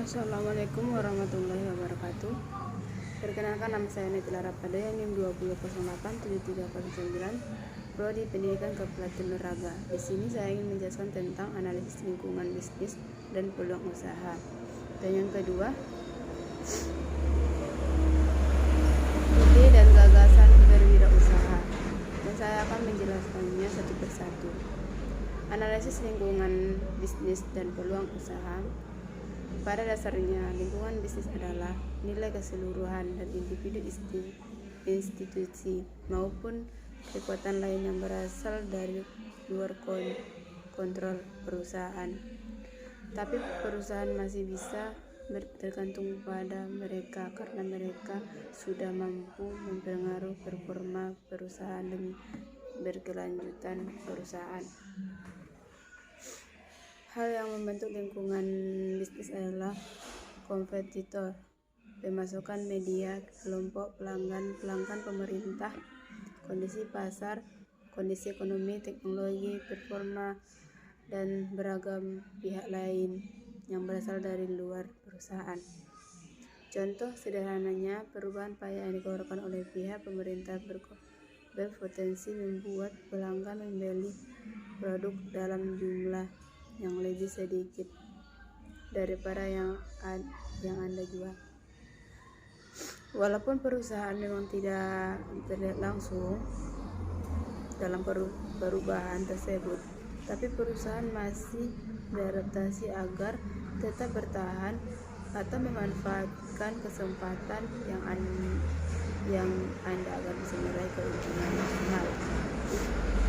Assalamualaikum warahmatullahi wabarakatuh. Perkenalkan, nama saya Netila Rapadaya, NIM 20087309, Prodi Pendidikan Kepelatihan Olahraga. Di sini saya ingin menjelaskan tentang analisis lingkungan bisnis dan peluang usaha. Dan yang kedua, ide dan gagasan berwirausaha. Dan saya akan menjelaskannya satu persatu. Analisis lingkungan bisnis dan peluang usaha. Pada dasarnya, lingkungan bisnis adalah nilai keseluruhan dan individu, institusi, maupun kekuatan lain yang berasal dari luar kontrol perusahaan. Tapi perusahaan masih bisa tergantung pada mereka karena mereka sudah mampu mempengaruhi performa perusahaan demi berkelanjutan perusahaan. Hal yang membentuk lingkungan bisnis adalah kompetitor, pemasukan media, kelompok pelanggan, pemerintah, kondisi pasar, kondisi ekonomi, teknologi, performa, dan beragam pihak lain yang berasal dari luar perusahaan. Contoh sederhananya, perubahan pajak yang dikeluarkan oleh pihak pemerintah berpotensi membuat pelanggan membeli produk dalam jumlah yang lebih sedikit daripada yang Anda jual. Walaupun perusahaan memang tidak terlihat langsung dalam perubahan tersebut, tapi perusahaan masih beradaptasi agar tetap bertahan atau memanfaatkan kesempatan yang ada agar bisa meraih keuntungan maksimal.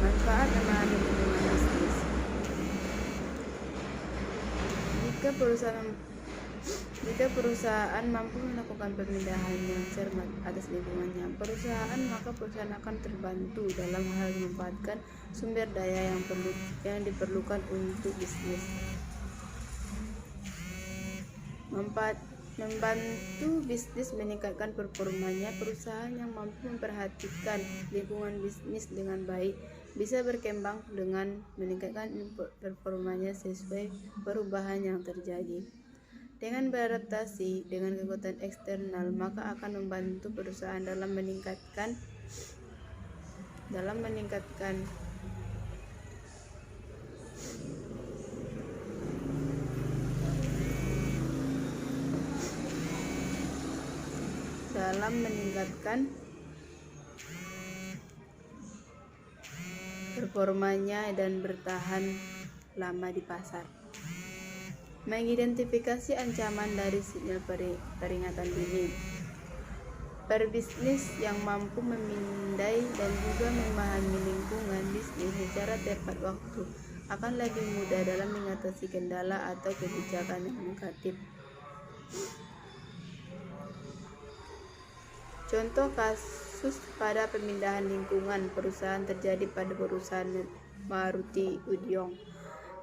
Manfaat memahami lingkungan bisnis. Jika perusahaan mampu melakukan pemindahan yang cermat atas lingkungannya, maka perusahaan akan terbantu dalam hal memanfaatkan sumber daya yang diperlukan untuk bisnis. Membantu bisnis meningkatkan performanya. Perusahaan yang mampu memperhatikan lingkungan bisnis dengan baik bisa berkembang dengan meningkatkan performanya sesuai perubahan yang terjadi. Dengan beradaptasi dengan kekuatan eksternal, maka akan membantu perusahaan dalam meningkatkan performanya dan bertahan lama di pasar. Mengidentifikasi ancaman dari sinyal peringatan dini. Perbisnis yang mampu memindai dan juga memahami lingkungan bisnis secara tepat waktu akan lebih mudah dalam mengatasi kendala atau kebijakan yang negatif. Contoh kasus pada pemindahan lingkungan perusahaan terjadi pada perusahaan Maruti Udyong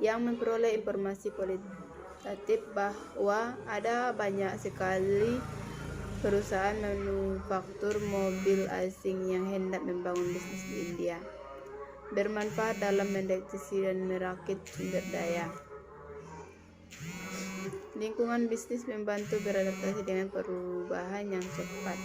yang memperoleh informasi kualitatif bahwa ada banyak sekali perusahaan manufaktur mobil asing yang hendak membangun bisnis di India. Bermanfaat dalam mendeteksi dan merakit sumber daya. Lingkungan bisnis membantu beradaptasi dengan perubahan yang cepat.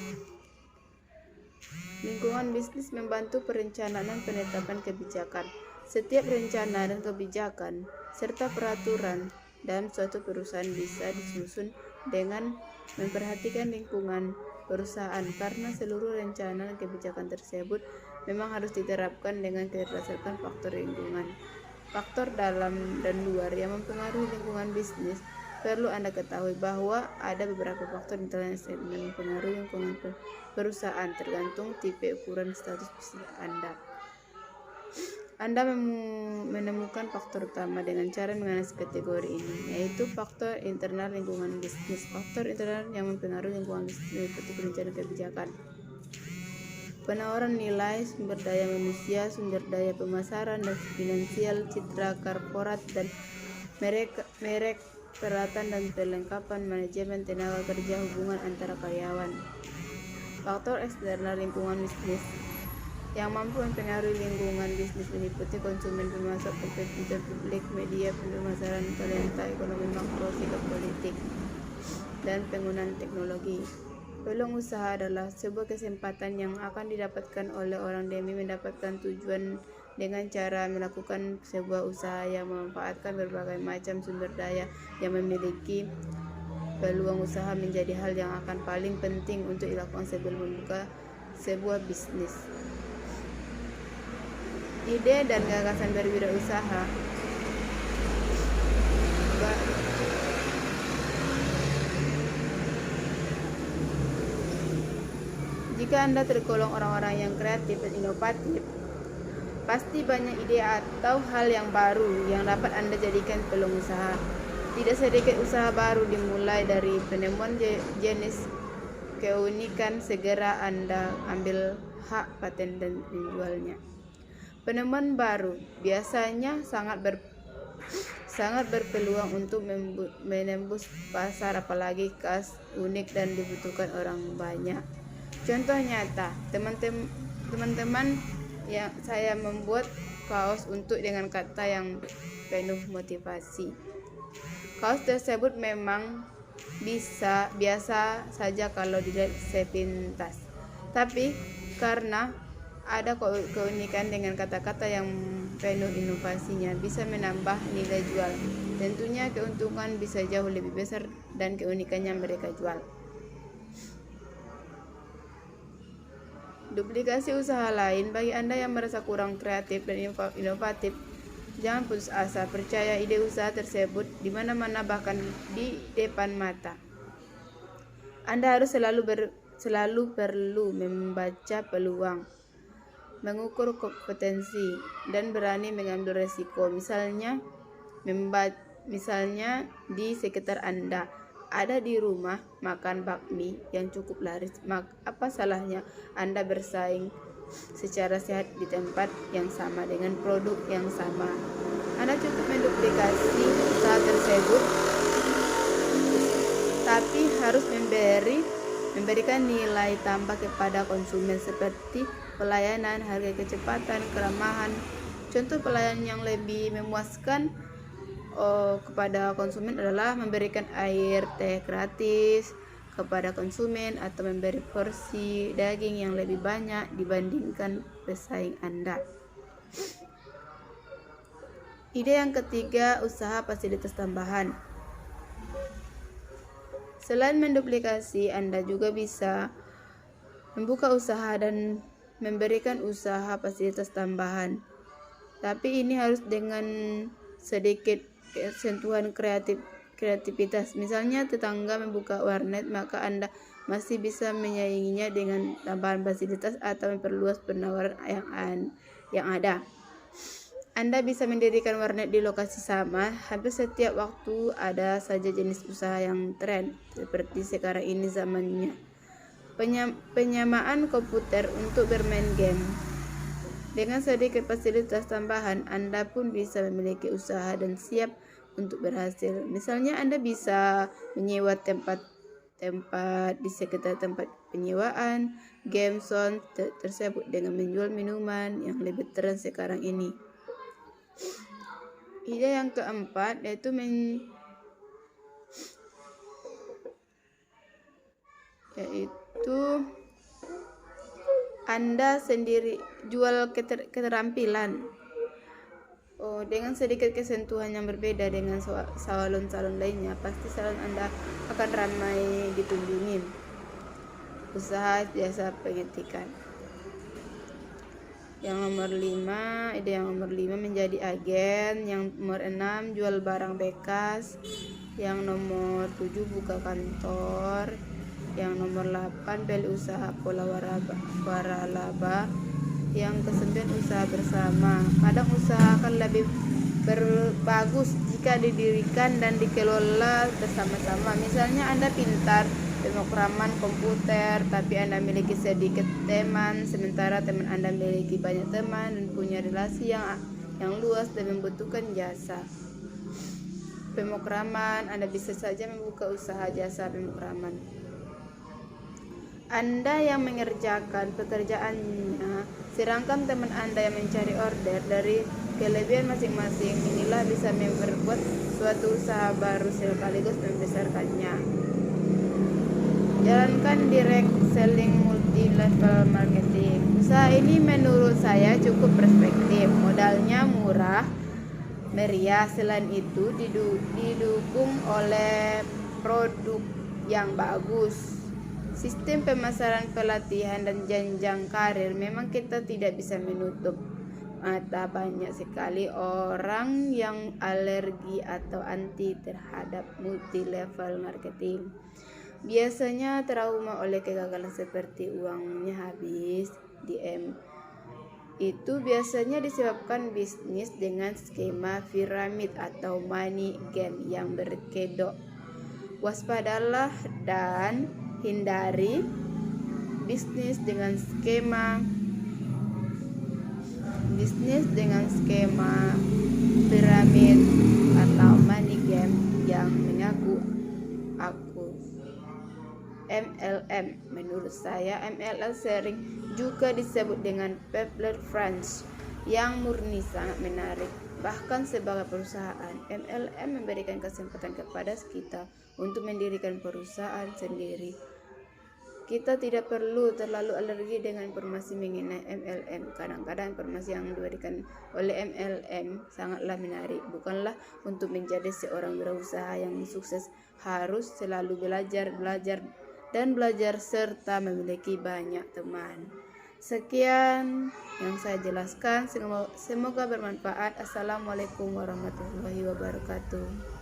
Lingkungan bisnis membantu perencanaan dan penetapan kebijakan. Setiap rencana dan kebijakan serta peraturan dalam suatu perusahaan bisa disusun dengan memperhatikan lingkungan perusahaan karena seluruh rencana dan kebijakan tersebut memang harus diterapkan dengan berdasarkan faktor lingkungan. Faktor dalam dan luar yang mempengaruhi lingkungan bisnis. Perlu Anda ketahui bahwa ada beberapa faktor internal yang mempengaruhi lingkungan perusahaan tergantung tipe, ukuran, status bisnis Anda. Anda menemukan faktor utama dengan cara menganalisis kategori ini, yaitu faktor internal lingkungan bisnis. Faktor internal yang mempengaruhi lingkungan bisnis meliputi perencanaan kebijakan, penawaran nilai, sumber daya manusia, sumber daya pemasaran dan finansial, citra korporat dan merek, peralatan dan perlengkapan, manajemen tenaga kerja, hubungan antara karyawan. Faktor eksternal lingkungan bisnis yang mampu mempengaruhi lingkungan bisnis meliputi konsumen, pemasok, kompetitor, publik, media, pemasaran, talenta, ekonomi makro, sikap politik. dan penggunaan teknologi. Peluang usaha adalah sebuah kesempatan yang akan didapatkan oleh orang demi mendapatkan tujuan dengan cara melakukan sebuah usaha yang memanfaatkan berbagai macam sumber daya yang memiliki peluang usaha menjadi hal yang akan paling penting untuk dilakukan sebelum membuka sebuah bisnis. Ide dan gagasan berwirausaha. Jika Anda tergolong orang-orang yang kreatif dan inovatif, pasti banyak ide atau hal yang baru yang dapat Anda jadikan peluang usaha. Tidak sedikit usaha baru dimulai dari penemuan jenis keunikan. Segera Anda ambil hak paten dan menjualnya. Penemuan baru biasanya sangat berpeluang untuk menembus pasar, apalagi khas, unik, dan dibutuhkan orang banyak. Contoh nyata, teman-teman yang saya membuat kaos untuk dengan kata yang penuh motivasi. Kaos tersebut memang biasa saja kalau dilihat sepintas, tapi karena ada keunikan dengan kata-kata yang penuh inovasinya bisa menambah nilai jual. Tentunya keuntungan bisa jauh lebih besar dan keunikannya mereka jual. Duplikasi usaha lain. Bagi Anda yang merasa kurang kreatif dan inovatif, jangan putus asa. Percaya ide usaha tersebut di mana-mana, bahkan di depan mata. Anda harus selalu perlu membaca peluang, mengukur kompetensi, dan berani mengambil resiko. Misalnya di sekitar Anda ada di rumah makan bakmi yang cukup laris, apa salahnya Anda bersaing secara sehat di tempat yang sama dengan produk yang sama? Anda cukup menduplikasi usaha tersebut, tapi harus memberikan nilai tambah kepada konsumen seperti pelayanan, harga, kecepatan, keramahan. Contoh pelayanan yang lebih memuaskan kepada konsumen adalah memberikan air teh gratis kepada konsumen atau memberi porsi daging yang lebih banyak dibandingkan pesaing Anda. Ide yang ketiga, usaha fasilitas tambahan. Selain menduplikasi, Anda juga bisa membuka usaha dan memberikan usaha fasilitas tambahan. Tapi ini harus dengan sedikit sentuhan kreativitas. Misalnya tetangga membuka warnet, maka Anda masih bisa menyainginya dengan tambahan fasilitas atau memperluas penawaran yang ada. Anda bisa mendirikan warnet di lokasi sama. Hampir setiap waktu ada saja jenis usaha yang tren, seperti sekarang ini zamannya penyamaan komputer untuk bermain game. Dengan sedikit fasilitas tambahan, Anda pun bisa memiliki usaha dan siap untuk berhasil. Misalnya Anda bisa menyewa tempat di sekitar tempat penyewaan game zone tersebut dengan menjual minuman yang lebih tren sekarang ini. Ide yang keempat yaitu Anda sendiri jual keterampilan. Dengan sedikit kesentuhan yang berbeda dengan salon-salon lainnya, pasti salon Anda akan ramai dikunjungi. Usaha jasa pengetikan. Ide yang nomor 5 menjadi agen. Yang nomor 6 jual barang bekas. Yang nomor 7 buka kantor. Yang nomor 8 beli usaha pola waralaba. Yang ke-9 usaha bersama. Kadang usaha akan lebih bagus jika didirikan dan dikelola bersama-sama. Misalnya Anda pintar pemrograman komputer, tapi Anda memiliki sedikit teman, sementara teman Anda memiliki banyak teman dan punya relasi yang luas dan membutuhkan jasa pemrograman. Anda bisa saja membuka usaha jasa pemrograman. Anda yang mengerjakan pekerjaannya, sedangkan teman Anda yang mencari order. Dari kelebihan masing-masing inilah bisa memperbuat suatu usaha baru sekaligus membesarkannya. Kemudian direct selling multi level marketing. Usaha ini menurut saya cukup perspektif. Modalnya murah, meriah. Selain itu didukung oleh produk yang bagus. Sistem pemasaran, pelatihan, dan jenjang karir. Memang kita tidak bisa menutup mata, banyak sekali orang yang alergi atau anti terhadap multi level marketing. Biasanya trauma oleh kegagalan seperti uangnya habis itu biasanya disebabkan bisnis dengan skema piramid atau money game yang berkedok. Waspadalah dan hindari bisnis dengan skema piramid atau money game yang mengaku MLM. Menurut saya MLM sering juga disebut dengan people friends yang murni sangat menarik. Bahkan sebagai perusahaan, MLM memberikan kesempatan kepada kita untuk mendirikan perusahaan sendiri. Kita tidak perlu terlalu alergi dengan informasi mengenai MLM. Kadang-kadang informasi yang diberikan oleh MLM sangatlah menarik. Bukanlah untuk menjadi seorang berusaha yang sukses harus selalu belajar serta memiliki banyak teman. Sekian yang saya jelaskan, semoga bermanfaat. Assalamualaikum warahmatullahi wabarakatuh.